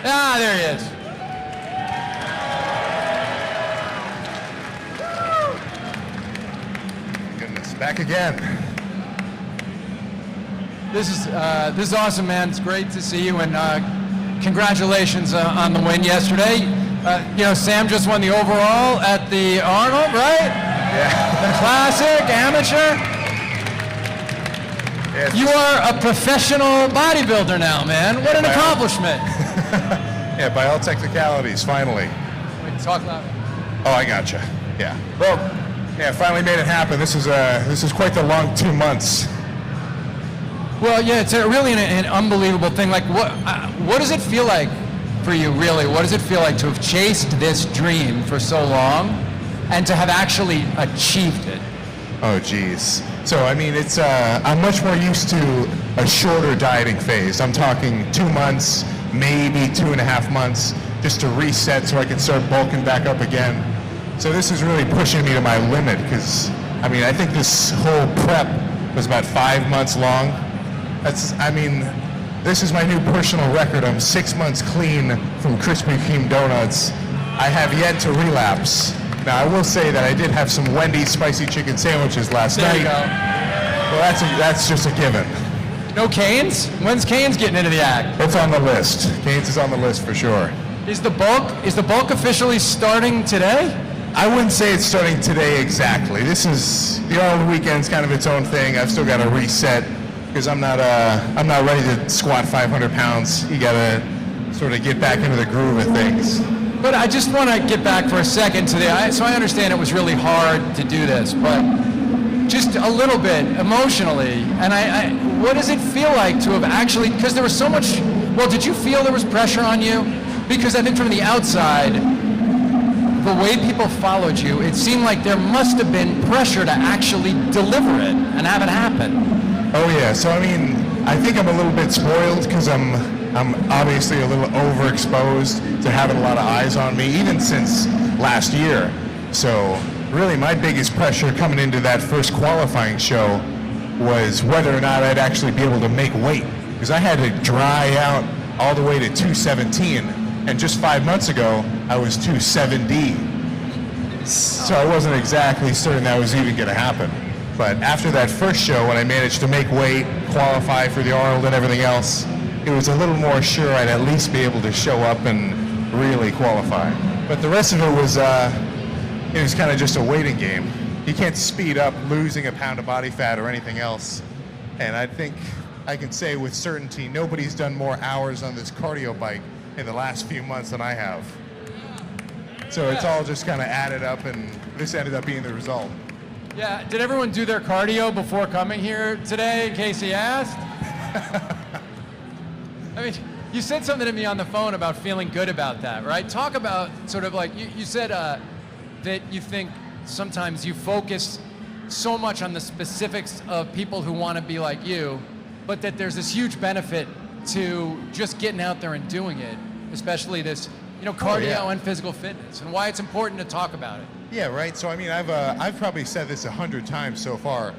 Ah, there he is. Goodness, back again. This is awesome, man. It's great to see you, and congratulations on the win yesterday. Sam just won the overall at the Arnold, right? Yeah. The classic amateur. Yes. You are a professional bodybuilder now, man. What an accomplishment. Yeah, by all technicalities, finally. Wait, talk loud. Oh, I gotcha. Yeah. Well, yeah, finally made it happen. This is quite the long 2 months. Well, yeah, it's really an unbelievable thing. Like, what does it feel like for you, really? What does it feel like to have chased this dream for so long and to have actually achieved it? Oh, geez. So, I mean, it's I'm much more used to a shorter dieting phase. I'm talking 2 months, maybe 2.5 months, just to reset so I can start bulking back up again. So this is really pushing me to my limit because, I mean, I think this whole prep was about 5 months long. This is my new personal record. I'm 6 months clean from Krispy Kreme donuts. I have yet to relapse. Now, I will say that I did have some Wendy's spicy chicken sandwiches last night. There you go. Well, that's just a given. No Canes? When's Canes getting into the act? It's on the list. Canes is on the list for sure. Is the bulk officially starting today? I wouldn't say it's starting today exactly. This is the Arnold weekend's kind of its own thing. I've still got to reset because I'm not ready to squat 500 pounds. You got to sort of get back into the groove of things. But I just want to get back for a second to so I understand it was really hard to do this, but just a little bit emotionally. And what does it feel like to have actually, because there was so much, well, did you feel there was pressure on you? Because I think from the outside, the way people followed you, it seemed like there must have been pressure to actually deliver it and have it happen. Oh yeah, so I mean, I think I'm a little bit spoiled because I'm obviously a little overexposed to having a lot of eyes on me, even since last year. So really my biggest pressure coming into that first qualifying show was whether or not I'd actually be able to make weight. Because I had to dry out all the way to 217, and just 5 months ago, I was 270. So I wasn't exactly certain that was even gonna happen. But after that first show, when I managed to make weight, qualify for the Arnold and everything else, it was a little more sure I'd at least be able to show up and really qualify. But the rest of it was kind of just a waiting game. You can't speed up losing a pound of body fat or anything else. And I think I can say with certainty, nobody's done more hours on this cardio bike in the last few months than I have. So it's all just kind of added up, and this ended up being the result. Yeah, did everyone do their cardio before coming here today, in case he asked? I mean, you said something to me on the phone about feeling good about that, right? Talk about sort of like, you said that you think sometimes you focus so much on the specifics of people who want to be like you, but that there's this huge benefit to just getting out there and doing it, especially this, cardio and physical fitness, and why it's important to talk about it. Yeah, right. So I mean, I've probably said this 100 times so far.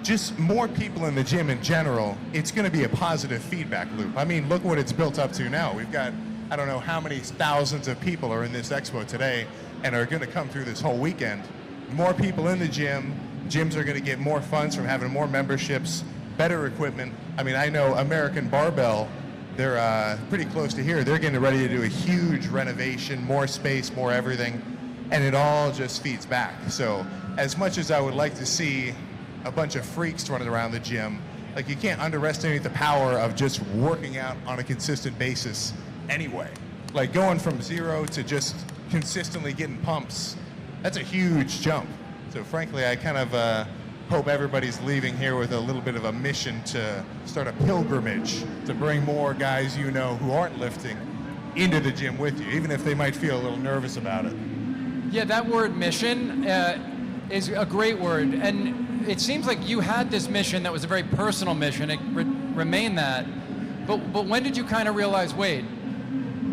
Just more people in the gym in general, it's going to be a positive feedback loop. I mean, look what it's built up to now. We've got, I don't know how many thousands of people are in this expo today and are going to come through this whole weekend. More people in the gym. Gyms are going to get more funds from having more memberships, better equipment. I mean, I know American Barbell, they're pretty close to here. They're getting ready to do a huge renovation, more space, more everything, and it all just feeds back. So as much as I would like to see a bunch of freaks running around the gym, like, you can't underestimate the power of just working out on a consistent basis anyway. Like, going from zero to just consistently getting pumps, that's a huge jump. So frankly, I kind of hope everybody's leaving here with a little bit of a mission to start a pilgrimage to bring more guys who aren't lifting into the gym with you, even if they might feel a little nervous about it. Yeah, that word mission is a great word, and it seems like you had this mission that was a very personal mission. It remained that, but when did you kind of realize, wait,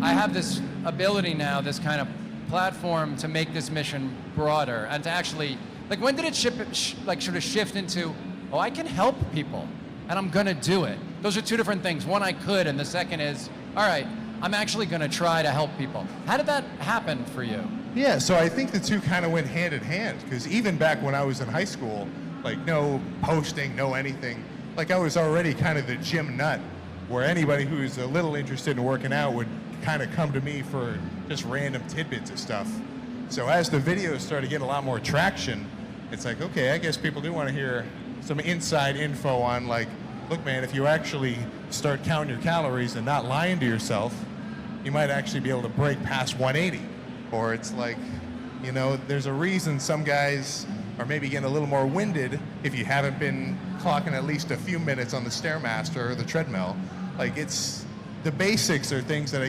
I have this ability now, this kind of platform to make this mission broader, and to actually, like, when did it sort of shift into, oh, I can help people, and I'm gonna do it? Those are two different things. One, I could, and the second is, all right, I'm actually going to try to help people. How did that happen for you? Yeah, so I think the two kind of went hand in hand, because even back when I was in high school, like no posting, no anything, like I was already kind of the gym nut, where anybody who's a little interested in working out would kind of come to me for just random tidbits of stuff. So as the videos started getting a lot more traction, it's like, okay, I guess people do want to hear some inside info on like, look man, if you actually start counting your calories and not lying to yourself, you might actually be able to break past 180. Or it's like, you know, there's a reason some guys are maybe getting a little more winded if you haven't been clocking at least a few minutes on the Stairmaster or the treadmill. Like it's, the basics are things that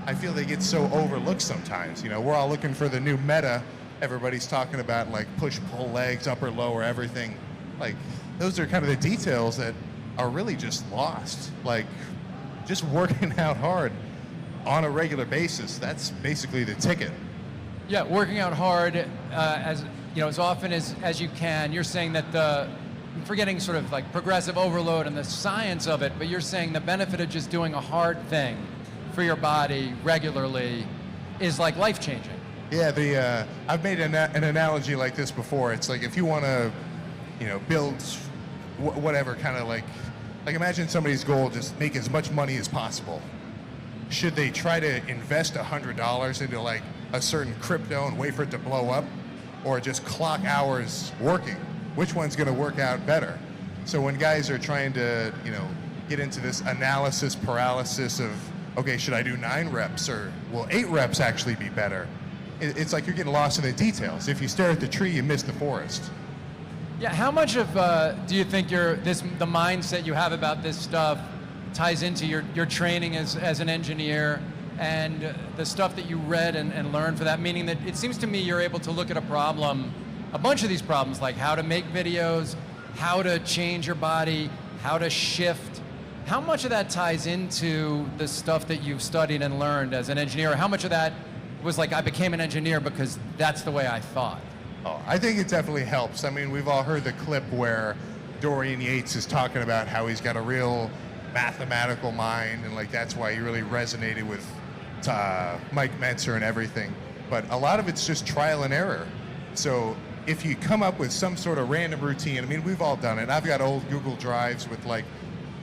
I feel they get so overlooked sometimes. You know, we're all looking for the new meta. Everybody's talking about like push, pull legs, upper, lower, everything. Like those are kind of the details that are really just lost. Like just working out hard on a regular basis, that's basically the ticket. Yeah, working out hard as you know, as often as you can. You're saying that I'm forgetting sort of like progressive overload and the science of it, but you're saying the benefit of just doing a hard thing for your body regularly is like life-changing. Yeah, I've made an analogy like this before. It's like if you want to, you know, build whatever kind of like imagine somebody's goal, just make as much money as possible. Should they try to invest $100 into like a certain crypto and wait for it to blow up, or just clock hours working? Which one's going to work out better? So when guys are trying to, you know, get into this analysis paralysis of, okay, should I do 9 reps or will 8 reps actually be better? It's like you're getting lost in the details. If you stare at the tree, you miss the forest. Yeah, how much of do you think the mindset you have about this stuff ties into your training as an engineer and the stuff that you read and learned for that? Meaning that it seems to me you're able to look at a problem, a bunch of these problems, like how to make videos, how to change your body, how to shift. How much of that ties into the stuff that you've studied and learned as an engineer? How much of that was like, I became an engineer because that's the way I thought? Oh, I think it definitely helps. I mean, we've all heard the clip where Dorian Yates is talking about how he's got a real mathematical mind, and like that's why he really resonated with Mike Mentzer and everything. But a lot of it's just trial and error. So if you come up with some sort of random routine, I mean, we've all done it. I've got old Google Drives with like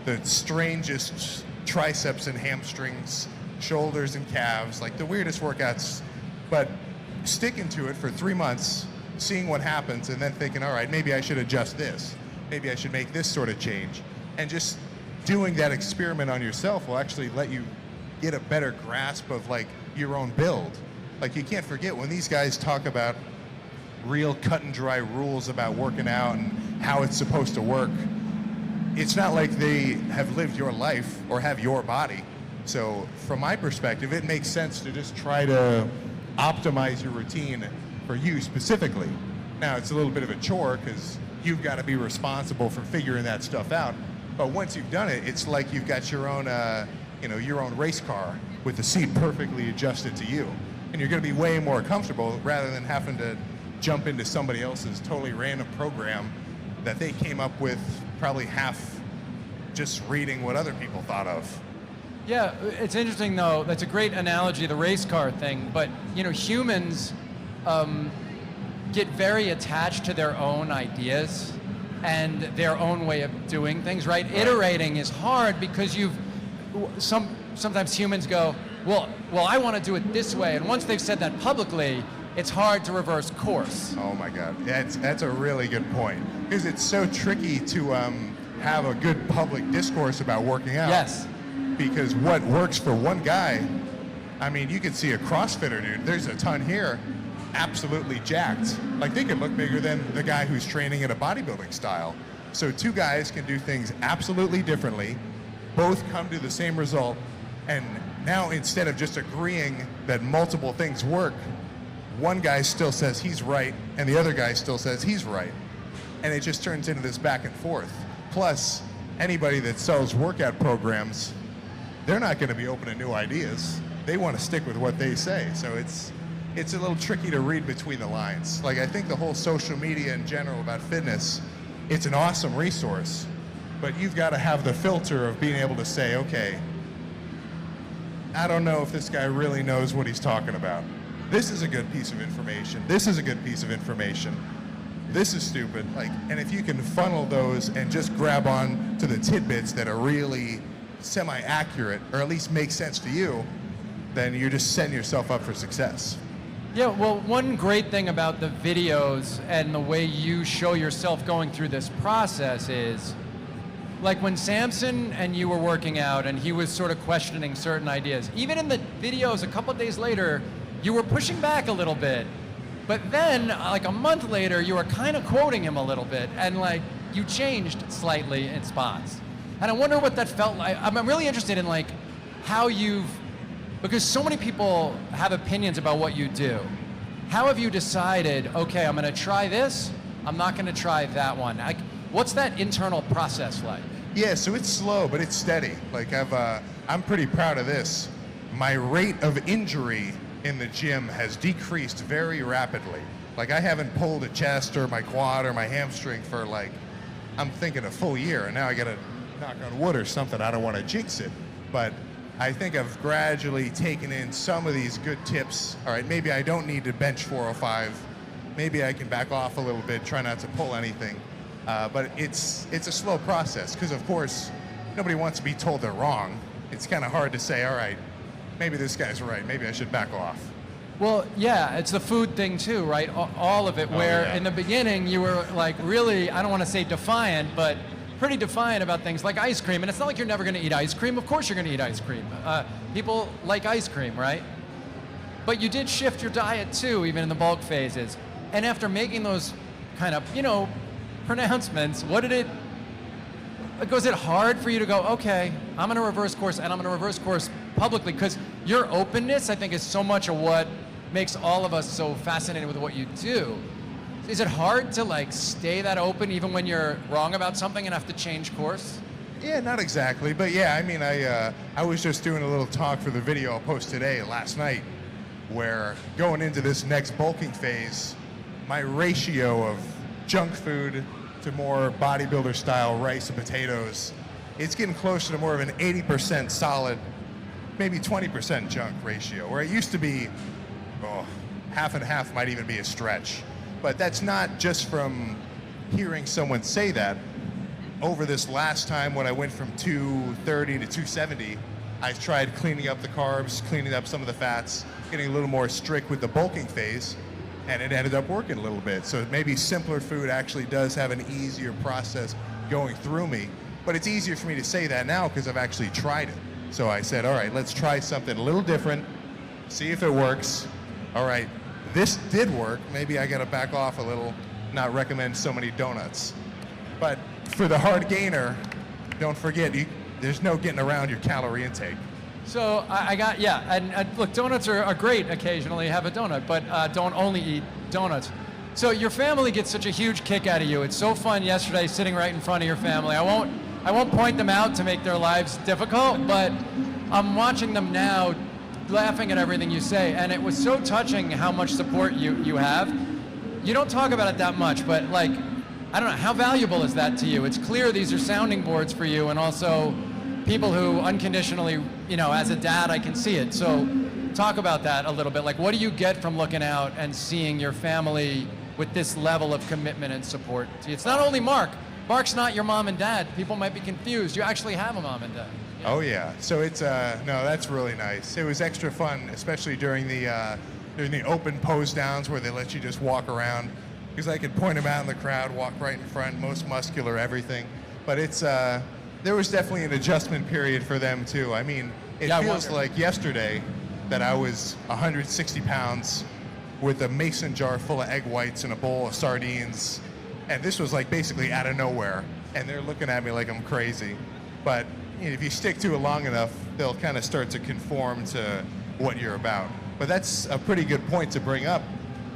the strangest triceps and hamstrings, shoulders and calves, like the weirdest workouts, but sticking to it for 3 months, seeing what happens, and then thinking, all right, maybe I should adjust this. Maybe I should make this sort of change. And just doing that experiment on yourself will actually let you get a better grasp of like your own build. Like you can't forget when these guys talk about real cut and dry rules about working out and how it's supposed to work. It's not like they have lived your life or have your body. So from my perspective, it makes sense to just try to optimize your routine for you specifically. Now it's a little bit of a chore because you've got to be responsible for figuring that stuff out. But once you've done it, it's like you've got your own, your own race car with the seat perfectly adjusted to you. And you're going to be way more comfortable rather than having to jump into somebody else's totally random program that they came up with probably half just reading what other people thought of. Yeah, it's interesting though. That's a great analogy, the race car thing. But humans get very attached to their own ideas and their own way of doing things. Right? Iterating is hard because sometimes humans go, well, I want to do it this way, and once they've said that publicly, it's hard to reverse course. Oh my God, that's a really good point, because it's so tricky to have a good public discourse about working out. Yes. Because what works for one guy, I mean, you could see a CrossFitter dude, there's a ton here, absolutely jacked. Like they could look bigger than the guy who's training at a bodybuilding style. So two guys can do things absolutely differently, both come to the same result, and now instead of just agreeing that multiple things work, one guy still says he's right and the other guy still says he's right. And it just turns into this back and forth. Plus, anybody that sells workout programs, they're not going to be open to new ideas. They want to stick with what they say. So it's a little tricky to read between the lines. Like I think the whole social media in general about fitness, it's an awesome resource, but you've got to have the filter of being able to say, okay, I don't know if this guy really knows what he's talking about. This is a good piece of information. This is a good piece of information. This is stupid. Like, and if you can funnel those and just grab on to the tidbits that are really semi-accurate, or at least make sense to you, then you're just setting yourself up for success. Yeah, well, one great thing about the videos and the way you show yourself going through this process is, like when Samson and you were working out and he was sort of questioning certain ideas, even in the videos a couple of days later, you were pushing back a little bit. But then, like a month later, you were kind of quoting him a little bit, and like you changed slightly in spots. And I wonder what that felt like. I'm really interested in like how you've, because so many people have opinions about what you do. How have you decided, okay, I'm gonna try this, I'm not gonna try that one? Like, what's that internal process like? Yeah, so it's slow, but it's steady. Like I'm pretty proud of this. My rate of injury in the gym has decreased very rapidly. Like I haven't pulled a chest or my quad or my hamstring for like, I'm thinking a full year, and now I gotta knock on wood or something. I don't wanna jinx it, but I think I've gradually taken in some of these good tips. All right, maybe I don't need to bench 405. Maybe I can back off a little bit, try not to pull anything. But it's a slow process, because of course, nobody wants to be told they're wrong. It's kind of hard to say, all right, maybe this guy's right, maybe I should back off. Well, yeah, it's the food thing too, right? All of it, where in the beginning you were like really, I don't want to say defiant, but pretty defiant about things like ice cream. And it's not like you're never going to eat ice cream. Of course you're going to eat ice cream. People like ice cream, right? But you did shift your diet too, even in the bulk phases. And after making those kind of, pronouncements, was it hard for you to go, okay, I'm going to reverse course, and I'm going to reverse course publicly? Because your openness, I think, is so much of what makes all of us so fascinated with what you do. Is it hard to like stay that open even when you're wrong about something and have to change course? Yeah, not exactly, but yeah, I mean, I was just doing a little talk for the video I'll post today, last night, where going into this next bulking phase, my ratio of junk food to more bodybuilder style rice and potatoes, it's getting closer to more of an 80% solid, maybe 20% junk ratio, where it used to be, half and half might even be a stretch. But that's not just from hearing someone say that. Over this last time when I went from 230 to 270, I tried cleaning up the carbs, cleaning up some of the fats, getting a little more strict with the bulking phase, and it ended up working a little bit. So maybe simpler food actually does have an easier process going through me. But it's easier for me to say that now because I've actually tried it. So I said, all right, let's try something a little different, see if it works. All right, this did work. Maybe I gotta back off a little, not recommend so many donuts. But for the hard gainer, don't forget, there's no getting around your calorie intake. So and look, donuts are great occasionally, have a donut, but don't only eat donuts. So your family gets such a huge kick out of you. It's so fun yesterday sitting right in front of your family. I won't point them out to make their lives difficult, but I'm watching them now laughing at everything you say, and it was so touching how much support you have. You don't talk about it that much, but like, I don't know, how valuable is that to you? It's clear these are sounding boards for you, and also people who unconditionally, as a dad, I can see it. So talk about that a little bit. Like, what do you get from looking out and seeing your family with this level of commitment and support to you? It's not only Mark. Mark's not your mom and dad. People might be confused. You actually have a mom and dad. Yeah. Oh yeah, so it's no, that's really nice. It was extra fun, especially during the open pose downs where they let you just walk around, because I could point them out in the crowd, walk right in front, most muscular, everything. But it's there was definitely an adjustment period for them too. I mean, it feels like yesterday that I was 160 pounds with a mason jar full of egg whites and a bowl of sardines, and this was like basically out of nowhere, and they're looking at me like I'm crazy. But if you stick to it long enough, they'll kind of start to conform to what you're about. But that's a pretty good point to bring up.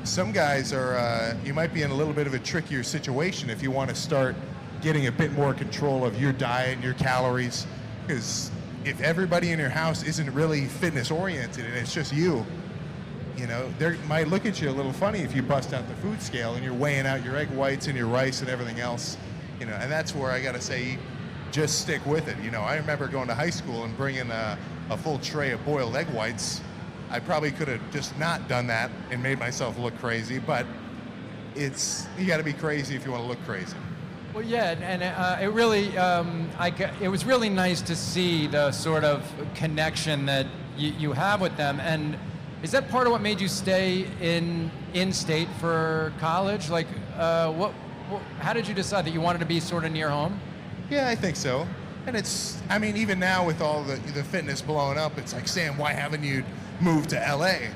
Some guys are, you might be in a little bit of a trickier situation if you want to start getting a bit more control of your diet and your calories, because if everybody in your house isn't really fitness oriented and it's just you, they might look at you a little funny if you bust out the food scale and you're weighing out your egg whites and your rice and everything else, and that's where I gotta say, just stick with it. I remember going to high school and bringing a full tray of boiled egg whites. I probably could have just not done that and made myself look crazy, but you got to be crazy if you want to look crazy. Well, yeah, and it really, it was really nice to see the sort of connection that you have with them. And is that part of what made you stay in state for college? Like, how did you decide that you wanted to be sort of near home? Yeah, I think so. And I mean, even now with all the fitness blowing up, it's like, Sam, why haven't you moved to LA?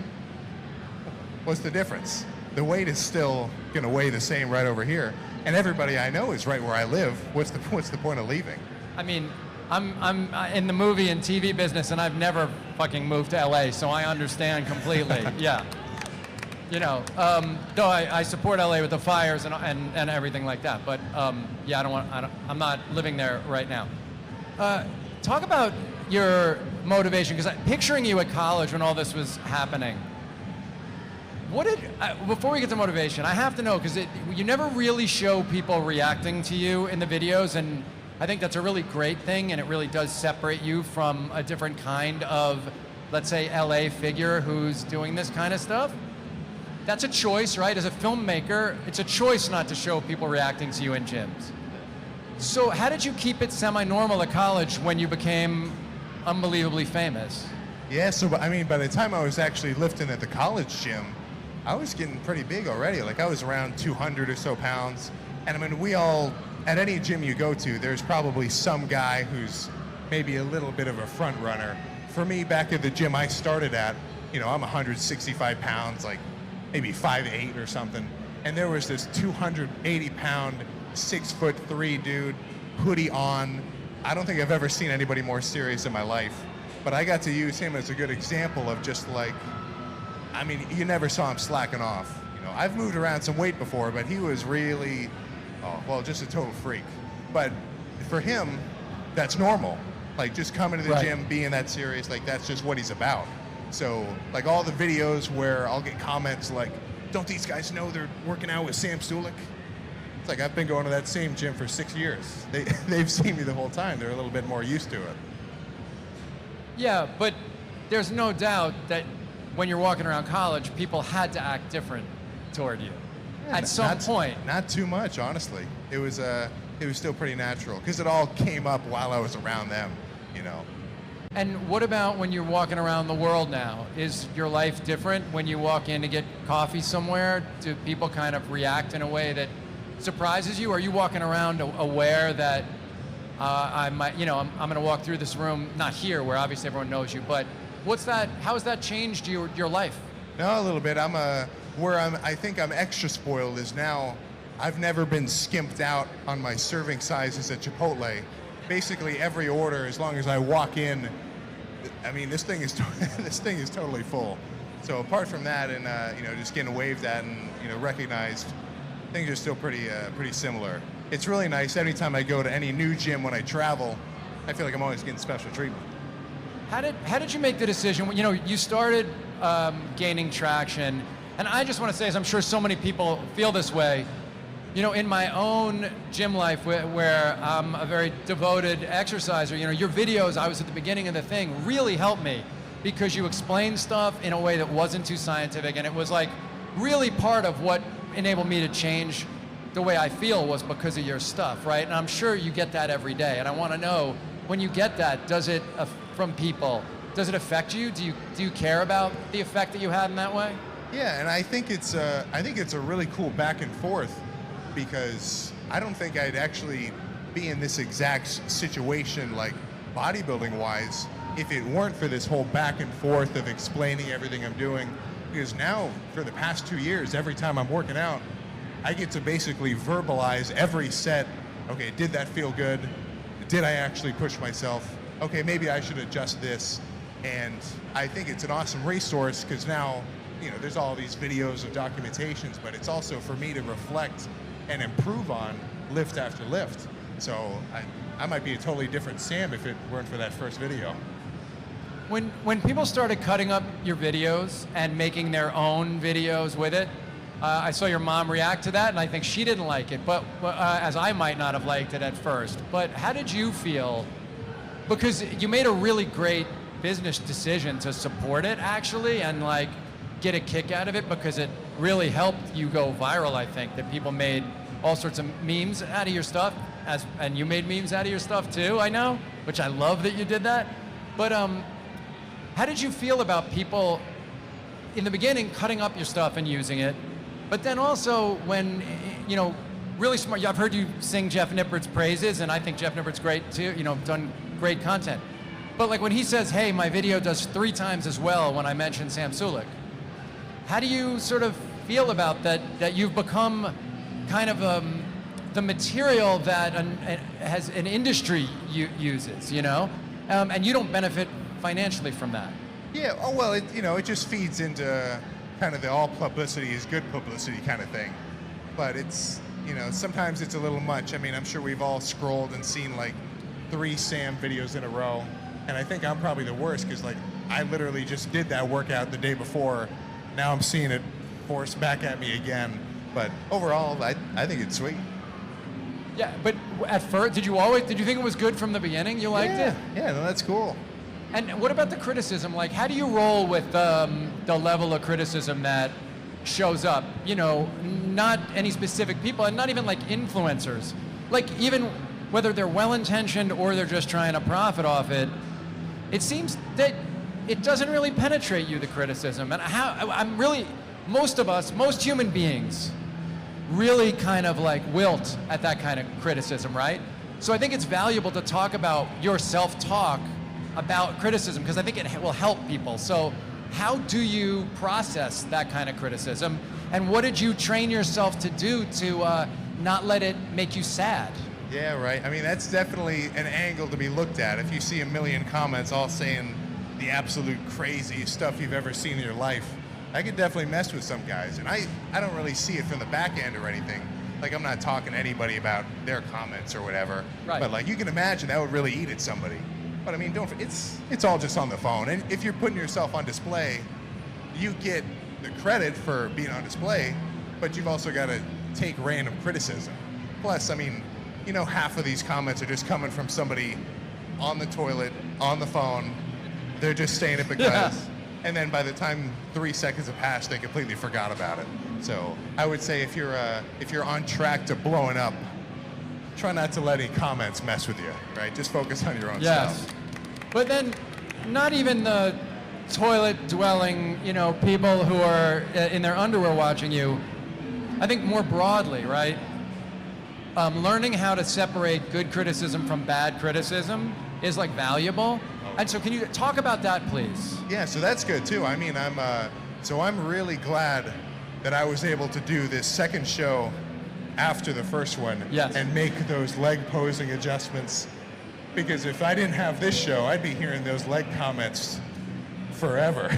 What's the difference? The weight is still going to weigh the same right over here. And everybody I know is right where I live. What's the point of leaving? I mean, I'm in the movie and TV business, and I've never fucking moved to LA, so I understand completely. Yeah. You know, though I support LA with the fires and everything like that, but yeah, I'm not living there right now. Talk about your motivation, because picturing you at college when all this was happening, before we get to motivation, I have to know, because you never really show people reacting to you in the videos, and I think that's a really great thing, and it really does separate you from a different kind of, let's say, LA figure who's doing this kind of stuff. That's a choice, right? As a filmmaker, it's a choice not to show people reacting to you in gyms. So how did you keep it semi-normal at college when you became unbelievably famous? Yeah, so I mean, by the time I was actually lifting at the college gym, I was getting pretty big already. Like, I was around 200 or so pounds. And I mean, at any gym you go to, there's probably some guy who's maybe a little bit of a front runner. For me, back at the gym I started at, you know, I'm 165 pounds, like maybe 5'8" or something. And there was this 280 pound, 6'3" dude, hoodie on. I don't think I've ever seen anybody more serious in my life. But I got to use him as a good example of just like, I mean, you never saw him slacking off. You know, I've moved around some weight before, but he was really, just a total freak. But for him, that's normal. Like, just coming to the gym, being that serious, like, that's just what he's about. So, like, all the videos where I'll get comments like, don't these guys know they're working out with Sam Sulek? It's like, I've been going to that same gym for 6 years. They've seen me the whole time. They're a little bit more used to it. Yeah, but there's no doubt that when you're walking around college, people had to act different toward you at some point. Not too much, honestly. It was still pretty natural, because it all came up while I was around them, you know. And what about when you're walking around the world now? Is your life different when you walk in to get coffee somewhere? Do people kind of react in a way that surprises you? Are you walking around aware that I'm going to walk through this room, not here where obviously everyone knows you, but how has that changed your life? No, a little bit. I think I'm extra spoiled is now I've never been skimped out on my serving sizes at Chipotle. Basically every order, as long as I walk in, I mean, this thing is totally full. So apart from that, and just getting waved at and recognized, things are still pretty similar. It's really nice. Anytime I go to any new gym when I travel, I feel like I'm always getting special treatment. How did you make the decision? You started gaining traction, and I just want to say, as I'm sure so many people feel this way, in my own gym life where I'm a very devoted exerciser, your videos, I was at the beginning of the thing, really helped me because you explained stuff in a way that wasn't too scientific, and it was like really part of what enabled me to change the way I feel was because of your stuff, right? And I'm sure you get that every day, and I want to know, when you get that, from people, does it affect you? Do you care about the effect that you had in that way? Yeah, and I think it's a really cool back and forth, because I don't think I'd actually be in this exact situation, like bodybuilding wise, if it weren't for this whole back and forth of explaining everything I'm doing. Because now, for the past 2 years, every time I'm working out, I get to basically verbalize every set. Okay, did that feel good? Did I actually push myself? Okay, maybe I should adjust this. And I think it's an awesome resource, because now, there's all these videos of documentations, but it's also for me to reflect and improve on lift after lift. So I might be a totally different Sam if it weren't for that first video. When people started cutting up your videos and making their own videos with it, I saw your mom react to that, and I think she didn't like it, but as I might not have liked it at first. But how did you feel? Because you made a really great business decision to support it actually and like get a kick out of it because it really helped you go viral. I think that people made all sorts of memes out of your stuff, and you made memes out of your stuff too, I know, which I love that you did that. But how did you feel about people in the beginning cutting up your stuff and using it, but then also when, you know, really smart, I've heard you sing Jeff Nippert's praises, and I think Jeff Nippert's great too, you know, done great content. But like when he says, hey, my video does 3 times as well when I mention Sam Sulek, how do you sort of feel about that you've become kind of the material that has an industry uses, you know, and you don't benefit financially from that? Yeah, oh well, it just feeds into kind of the all publicity is good publicity kind of thing. But it's, you know, sometimes it's a little much. I mean, I'm sure we've all scrolled and seen like 3 Sam videos in a row, and I think I'm probably the worst because like I literally just did that workout the day before. Now I'm seeing it forced back at me again. But overall, I think it's sweet. Yeah, but at first, did you think it was good from the beginning? You liked it? Yeah, no, that's cool. And what about the criticism? Like, how do you roll with the level of criticism that shows up? You know, not any specific people, and not even like influencers. Like, even whether they're well-intentioned or they're just trying to profit off it, it seems that it doesn't really penetrate you, the criticism. And most human beings really kind of like wilt at that kind of criticism, right? So I think it's valuable to talk about your self-talk about criticism because I think it will help people. So how do you process that kind of criticism? And what did you train yourself to do to not let it make you sad? Yeah, right. I mean, that's definitely an angle to be looked at. If you see a million comments all saying the absolute craziest stuff you've ever seen in your life, I could definitely mess with some guys. And I don't really see it from the back end or anything. Like, I'm not talking to anybody about their comments or whatever. Right. But like, you can imagine that would really eat at somebody. But I mean, it's all just on the phone. And if you're putting yourself on display, you get the credit for being on display, but you've also got to take random criticism. Plus, I mean, you know, half of these comments are just coming from somebody on the toilet, on the phone. They're just saying it because. Yeah. And then by the time 3 seconds have passed, they completely forgot about it. So I would say if you're on track to blowing up, try not to let any comments mess with you, right? Just focus on your own stuff. But then not even the toilet-dwelling, you know, people who are in their underwear watching you. I think more broadly, right? Learning how to separate good criticism from bad criticism is like valuable. And so can you talk about that, please? Yeah, so that's good too. I mean, I'm really glad that I was able to do this second show after the first one. Yes. And make those leg posing adjustments, because if I didn't have this show, I'd be hearing those leg comments forever.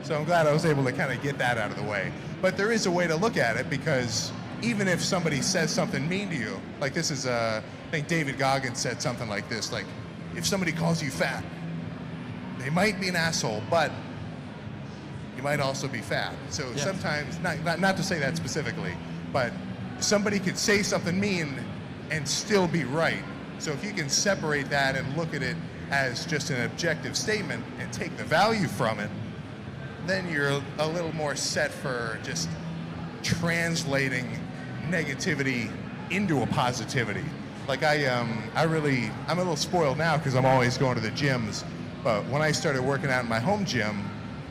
So I'm glad I was able to kind of get that out of the way. But there is a way to look at it, because even if somebody says something mean to you, like this is, I think David Goggins said something like this, like, if somebody calls you fat, they might be an asshole, but you might also be fat. So yes. Sometimes, not to say that specifically, but somebody could say something mean and still be right. So if you can separate that and look at it as just an objective statement and take the value from it, then you're a little more set for just translating negativity into a positivity. Like I'm a little spoiled now because I'm always going to the gyms, but when I started working out in my home gym,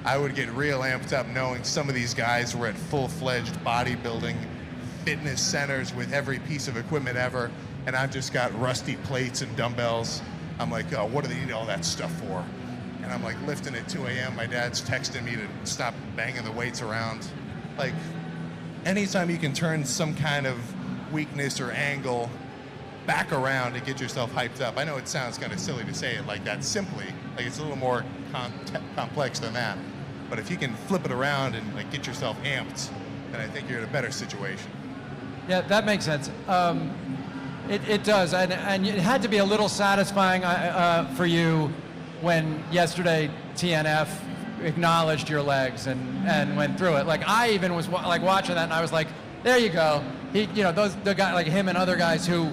I would get real amped up knowing some of these guys were at full-fledged bodybuilding fitness centers with every piece of equipment ever, and I've just got rusty plates and dumbbells. I'm like, oh, what do they need all that stuff for? And I'm like lifting at 2 a.m. My dad's texting me to stop banging the weights around. Like, anytime you can turn some kind of weakness or angle back around to get yourself hyped up. I know it sounds kind of silly to say it like that simply, like it's a little more complex than that. But if you can flip it around and like get yourself amped, then I think you're in a better situation. Yeah, that makes sense. It does, and it had to be a little satisfying for you when yesterday TNF acknowledged your legs and went through it. Like I even was like watching that and I was like, there you go. The guy like him and other guys who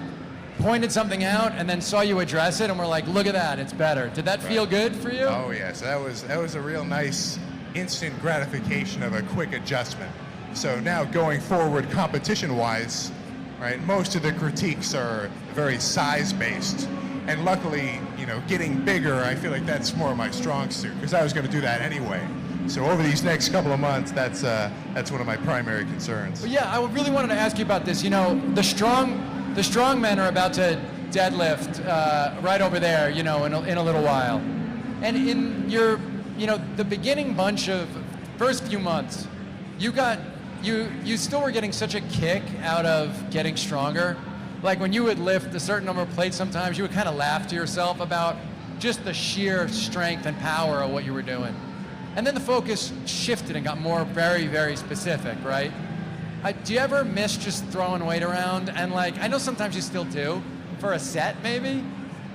pointed something out and then saw you address it and were like, look at that, it's better. Did that feel good for you? Oh yeah, so that was a real nice instant gratification of a quick adjustment. So now going forward competition-wise, right, most of the critiques are very size-based. And luckily, you know, getting bigger, I feel like that's more of my strong suit, because I was going to do that anyway. So over these next couple of months, that's one of my primary concerns. Well, yeah, I really wanted to ask you about this. You know, the strong men are about to deadlift right over there, you know, in a little while. And in your, you know, the beginning bunch of first few months, you still were getting such a kick out of getting stronger. Like when you would lift a certain number of plates sometimes, you would kind of laugh to yourself about just the sheer strength and power of what you were doing. And then the focus shifted and got more very, very specific, right? Do you ever miss just throwing weight around? And like, I know sometimes you still do, for a set maybe,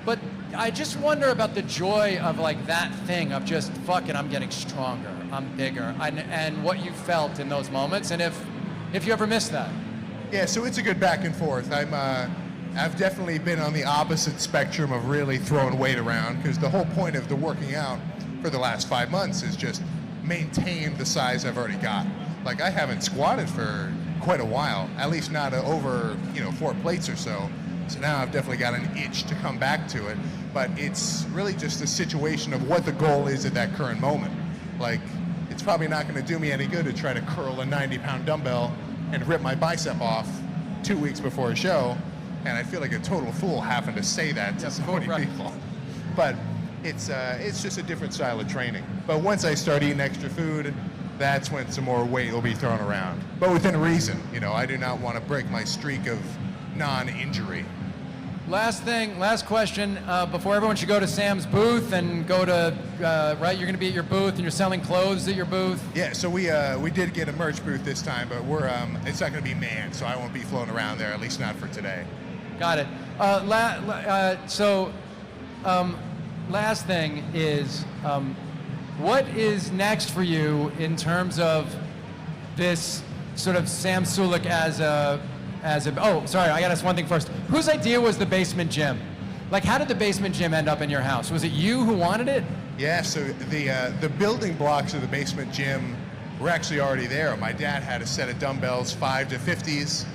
but I just wonder about the joy of like that thing of just, fuck it, I'm getting stronger, I'm bigger, and what you felt in those moments, and if you ever missed that. Yeah, so it's a good back and forth. I've definitely been on the opposite spectrum of really throwing weight around, because the whole point of the working out for the last 5 months is just maintain the size I've already got. Like I haven't squatted for quite a while, at least not over 4 plates or so. So now I've definitely got an itch to come back to it. But it's really just a situation of what the goal is at that current moment. Like it's probably not going to do me any good to try to curl a 90-pound dumbbell and rip my bicep off 2 weeks before a show. And I feel like a total fool having to say that to so many people. But it's just a different style of training. But once I start eating extra food, that's when some more weight will be thrown around. But within reason, you know, I do not want to break my streak of non-injury. Last question, before everyone should go to Sam's booth and go to, right, you're going to be at your booth and you're selling clothes at your booth? Yeah, so we did get a merch booth this time, but it's not going to be manned, so I won't be floating around there, at least not for today. Got it. Last thing is, what is next for you in terms of this sort of Sam Sulek oh, sorry, I gotta ask one thing first. Whose idea was the basement gym? Like, how did the basement gym end up in your house? Was it you who wanted it? Yeah, so the building blocks of the basement gym were actually already there. My dad had a set of dumbbells, 5 to 50s,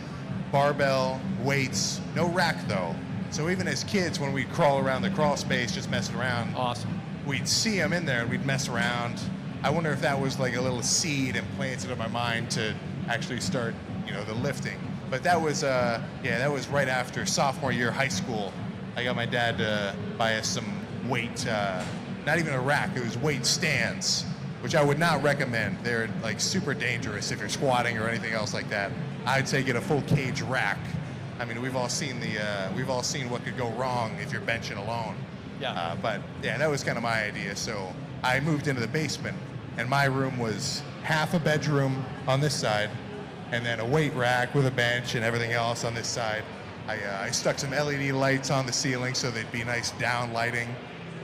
barbell, weights, no rack though. So even as kids, when we'd crawl around the crawl space, just messing around, awesome, we'd see them in there and we'd mess around. I wonder if that was like a little seed implanted in my mind to actually start, the lifting. But that was, that was right after sophomore year of high school. I got my dad to buy us some weight, not even a rack, it was weight stands, which I would not recommend. They're like super dangerous if you're squatting or anything else like that. I'd say get a full cage rack. I mean, we've all seen what could go wrong if you're benching alone. Yeah. But yeah, that was kind of my idea. So I moved into the basement, and my room was half a bedroom on this side, and then a weight rack with a bench and everything else on this side. I stuck some LED lights on the ceiling so they'd be nice down lighting.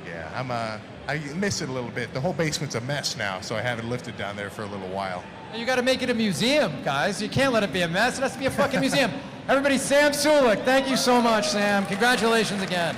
Yeah, I miss it a little bit. The whole basement's a mess now, so I haven't lifted down there for a little while. You got to make it a museum, guys. You can't let it be a mess. It has to be a fucking museum. Everybody, Sam Sulek, thank you so much, Sam. Congratulations again.